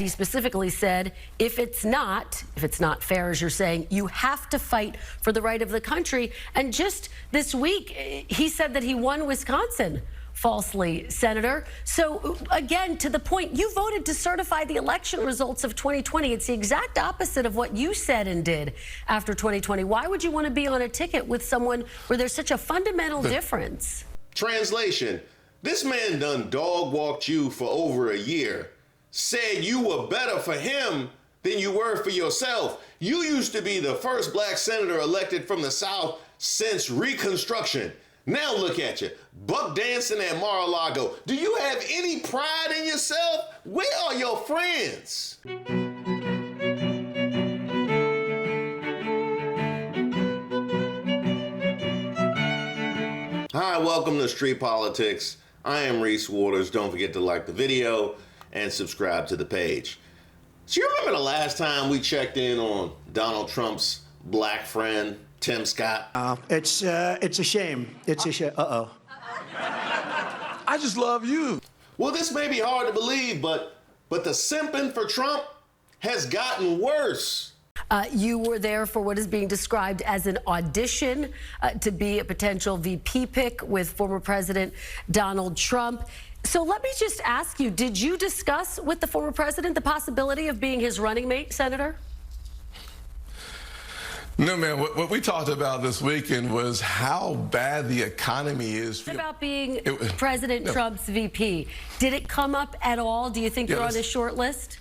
He specifically said, if it's not fair, as you're saying, you have to fight for the right of the country. And just this week, he said that he won Wisconsin falsely, Senator. So again, to the point, you voted to certify the election results of 2020. It's the exact opposite of what you said and did after 2020. Why would you want to be on a ticket with someone where there's such a fundamental difference? Translation, this man done dog walked you for over a year, said you were better for him than you were for yourself. You used to be the first black senator elected from the South since Reconstruction. Now look at you, buck dancing at Mar-a-Lago. Do you have any pride in yourself? Where are your friends? Hi, welcome to Street Politics. I am Reese Waters. Don't forget to like the video and subscribe to the page. So you remember the last time we checked in on Donald Trump's black friend, Tim Scott? It's a shame. It's a shame. Uh-oh. I just love you. Well, this may be hard to believe, but the simping for Trump has gotten worse. You were there for what is being described as an audition to be a potential VP pick with former President Donald Trump. So let me just ask you, did you discuss with the former president the possibility of being his running mate, Senator? No, man, what we talked about this weekend was how bad the economy is. What about being President Trump's VP? Did it come up at all? Do you think you're on his short list?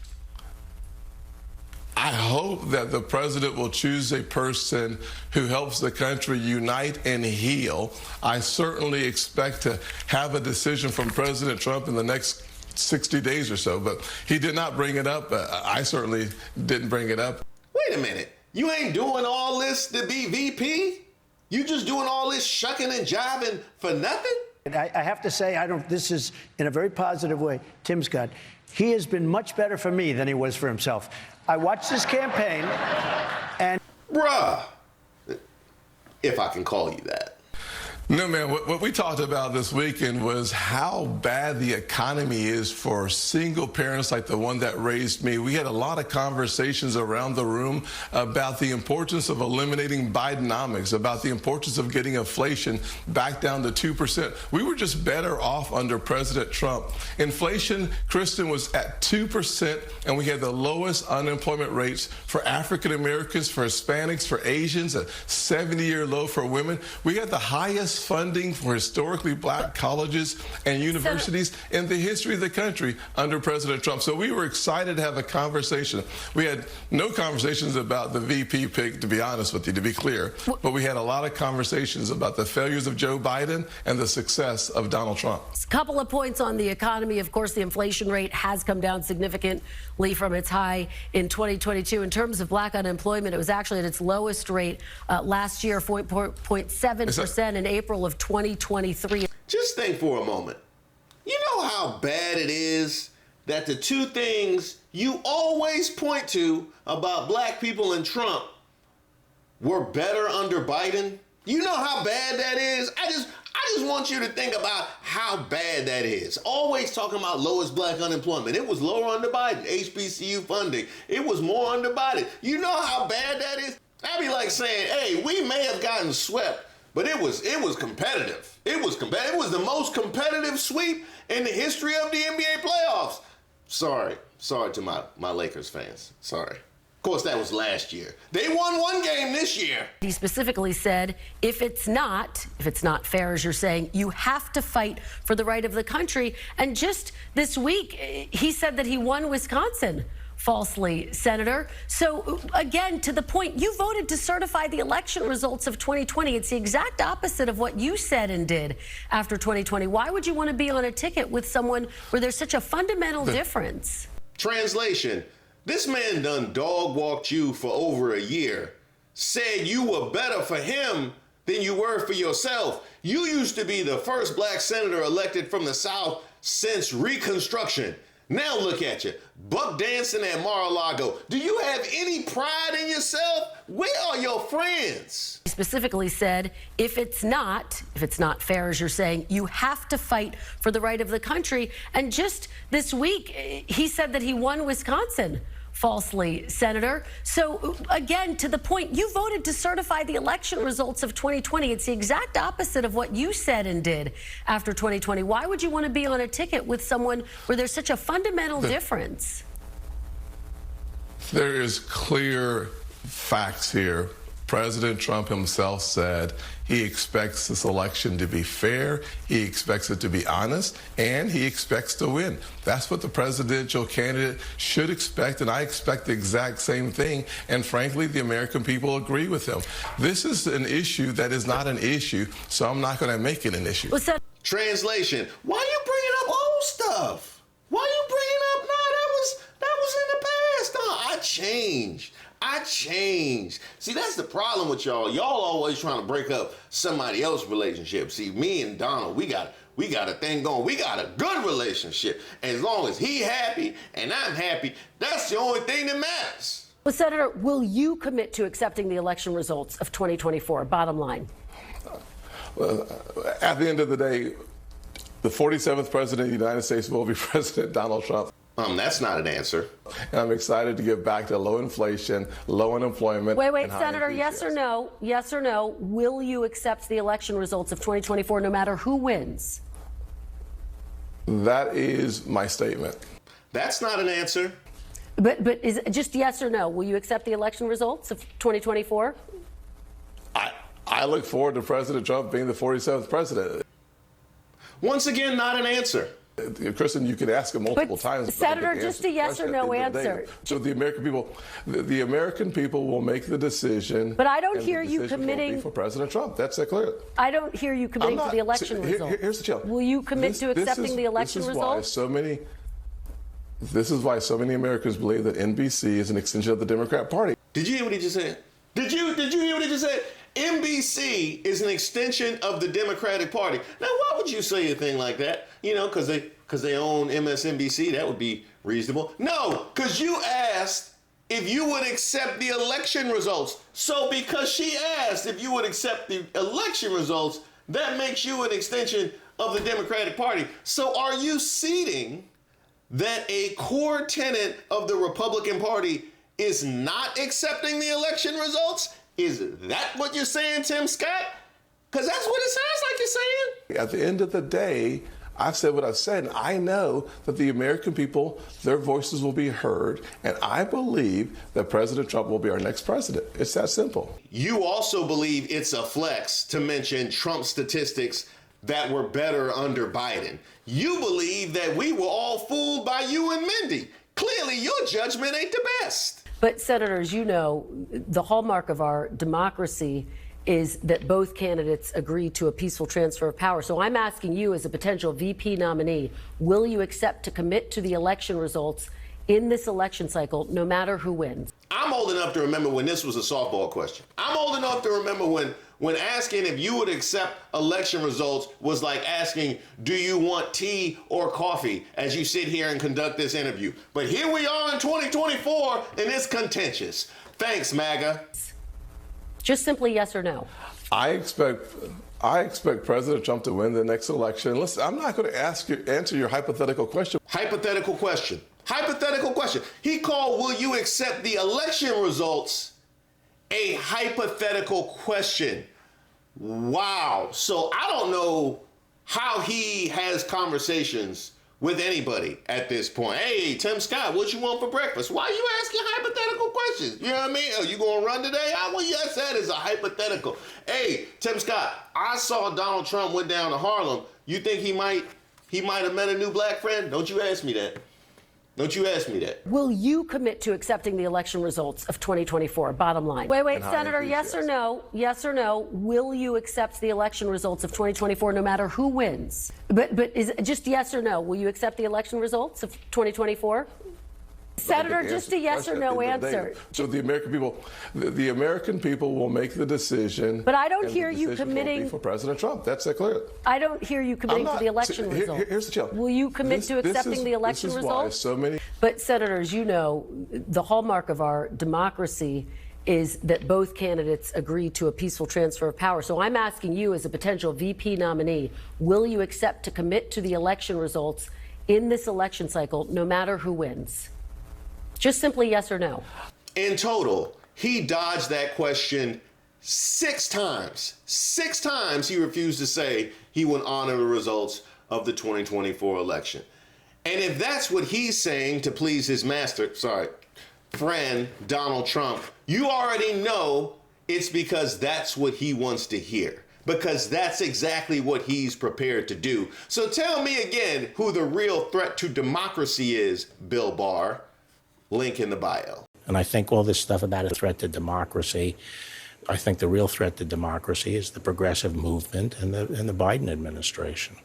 I hope that the president will choose a person who helps the country unite and heal. I certainly expect to have a decision from President Trump in the next 60 days or so, but he did not bring it up. I certainly didn't bring it up. Wait a minute. You ain't doing all this to be VP? You just doing all this shucking and jiving for nothing? I have to say, this is in a very positive way, Tim Scott. He has been much better for me than he was for himself. I watched this campaign and... Bruh, if I can call you that. No, man, what we talked about this weekend was how bad the economy is for single parents like the one that raised me. We had a lot of conversations around the room about the importance of eliminating Bidenomics, about the importance of getting inflation back down to 2%. We were just better off under President Trump. Inflation, Kristen, was at 2%, and we had the lowest unemployment rates for African Americans, for Hispanics, for Asians, a 70-year low for women. We had the highest funding for historically black colleges and universities in the history of the country under President Trump. So we were excited to have a conversation. We had no conversations about the VP pick, to be honest with you, to be clear, but we had a lot of conversations about the failures of Joe Biden and the success of Donald Trump. A couple of points on the economy. Of course, the inflation rate has come down significantly from its high in 2022. In terms of black unemployment, it was actually at its lowest rate last year, 4.7% in April of 2023. Just think for a moment. You know how bad it is that the two things you always point to about black people and Trump were better under Biden? You know how bad that is? I just want you to think about how bad that is. Always talking about lowest black unemployment. It was lower under Biden. HBCU funding. It was more under Biden. You know how bad that is? That'd be like saying, hey, we may have gotten swept, but it was competitive. It was competitive. It was the most competitive sweep in the history of the NBA playoffs. Sorry to my Lakers fans. Sorry. Of course, that was last year. They won one game this year. He specifically said, if it's not fair, as you're saying, you have to fight for the right of the country. And just this week, he said that he won Wisconsin falsely, Senator. So again, to the point, you voted to certify the election results of 2020. It's the exact opposite of what you said and did after 2020. Why would you want to be on a ticket with someone where there's such a fundamental difference? Translation, this man done dog walked you for over a year, said you were better for him than you were for yourself. You used to be the first black senator elected from the South since Reconstruction. Now look at you, buck dancing at Mar-a-Lago. Do you have any pride in yourself? Where are your friends? He specifically said, if it's not fair, as you're saying, you have to fight for the right of the country. And just this week, he said that he won Wisconsin. Falsely, Senator. So again, to the point, you voted to certify the election results of 2020. It's the exact opposite of what you said and did after 2020. Why would you want to be on a ticket with someone where there's such a fundamental difference? There is clear facts here. President Trump himself said he expects this election to be fair, he expects it to be honest, and he expects to win. That's what the presidential candidate should expect, and I expect the exact same thing. And frankly, the American people agree with him. This is an issue that is not an issue, so I'm not going to make it an issue. Translation, why are you bringing up old stuff? Why are you bringing up, that was in the past. No, I changed. See, that's the problem with y'all. Y'all always trying to break up somebody else's relationship. See, me and Donald, we got a thing going. We got a good relationship. And as long as he happy and I'm happy, that's the only thing that matters. Well, Senator, will you commit to accepting the election results of 2024? Bottom line. Well, at the end of the day, the 47th president of the United States will be President Donald Trump. That's not an answer. And I'm excited to get back to low inflation, low unemployment. Wait, Senator, yes or no? Yes or no? Will you accept the election results of 2024 no matter who wins? That is my statement. That's not an answer. But is it just yes or no? Will you accept the election results of 2024? I look forward to President Trump being the 47th president. Once again, not an answer. Kristen, you could ask him multiple times. Senator, just a yes or no answer. So the American people will make the decision. But I don't hear you committing for President Trump. That's clear. I don't hear you committing to the election results. Here's the challenge. Will you commit to accepting the election results? This is why so many Americans believe that NBC is an extension of the Democrat Party. Did you hear what he just said? Did you hear what he just said? NBC is an extension of the Democratic Party. Now, why would you say a thing like that? You know, because they own MSNBC, that would be reasonable. No, because you asked if you would accept the election results. So because she asked if you would accept the election results, that makes you an extension of the Democratic Party. So are you ceding that a core tenet of the Republican Party is not accepting the election results? Is that what you're saying, Tim Scott? Because that's what it sounds like you're saying. At the end of the day, I've said what I've said, and I know that the American people, their voices will be heard, and I believe that President Trump will be our next president. It's that simple. You also believe it's a flex to mention Trump statistics that were better under Biden. You believe that we were all fooled by you and Mindy. Clearly, your judgment ain't the best. But, Senators, you know, the hallmark of our democracy is that both candidates agree to a peaceful transfer of power. So I'm asking you, as a potential VP nominee, will you accept to commit to the election results in this election cycle, no matter who wins? I'm old enough to remember when this was a softball question. I'm old enough to remember when asking if you would accept election results was like asking, do you want tea or coffee as you sit here and conduct this interview? But here we are in 2024, and it's contentious. Thanks, MAGA. Just simply yes or no. I expect President Trump to win the next election. Listen, I'm not going to answer your hypothetical question. Hypothetical question. He called, will you accept the election results, a hypothetical question. Wow. So I don't know how he has conversations with anybody at this point. Hey, Tim Scott, what you want for breakfast? Why are you asking hypothetical questions? You know what I mean? Are you going to run today? Well, yes, that is a hypothetical. Hey, Tim Scott, I saw Donald Trump went down to Harlem. You think he might have met a new black friend? Don't you ask me that. Don't you ask me that. Will you commit to accepting the election results of 2024? Bottom line. Wait, Senator, yes or no? Yes or no? Will you accept the election results of 2024 no matter who wins? But is it just yes or no? Will you accept the election results of 2024? Senator, just a yes or no answer. So the American people will make the decision. But I don't and hear the you decision will committing be for President Trump. That's clear. I don't hear you committing to the election result. Here's the challenge. Will you commit to accepting the election result? Why so many. But senators, you know, the hallmark of our democracy is that both candidates agree to a peaceful transfer of power. So I'm asking you, as a potential VP nominee, will you accept to commit to the election results in this election cycle, no matter who wins? Just simply yes or no. In total, he dodged that question 6 times. 6 times he refused to say he would honor the results of the 2024 election. And if that's what he's saying to please his friend, Donald Trump, you already know it's because that's what he wants to hear, because that's exactly what he's prepared to do. So tell me again who the real threat to democracy is, Bill Barr. Link in the bio. And I think all this stuff about a threat to democracy, I think the real threat to democracy is the progressive movement and the Biden administration.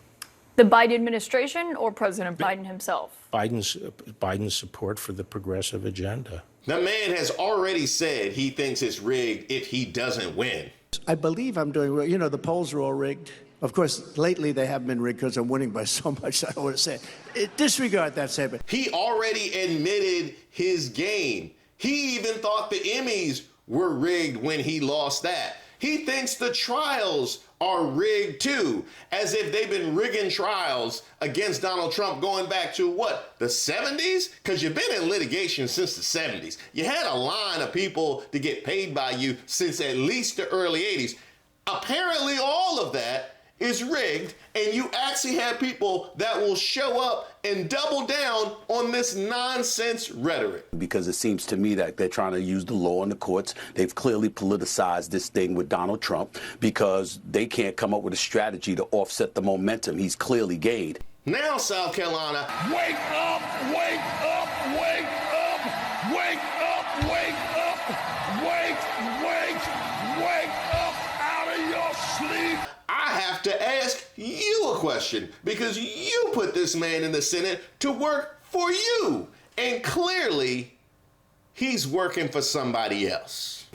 The Biden administration or President Biden himself? Biden's support for the progressive agenda. The man has already said he thinks it's rigged if he doesn't win. I believe I'm doing well. You know, the polls are all rigged. Of course, lately they haven't been rigged because I'm winning by so much. I don't want to say it. Disregard that statement. He already admitted his game. He even thought the Emmys were rigged when he lost that. He thinks the trials are rigged too, as if they've been rigging trials against Donald Trump going back to what, the 70s? Because you've been in litigation since the 70s. You had a line of people to get paid by you since at least the early 80s. Apparently all of that is rigged, and you actually have people that will show up and double down on this nonsense rhetoric. Because it seems to me that they're trying to use the law in the courts. They've clearly politicized this thing with Donald Trump because they can't come up with a strategy to offset the momentum he's clearly gained. Now, South Carolina, Wake up! Wake up! Wake up! Wake up! Wake up! Wake up out of your sleep! I have to ask you a question, because you put this man in the Senate to work for you. And clearly, he's working for somebody else.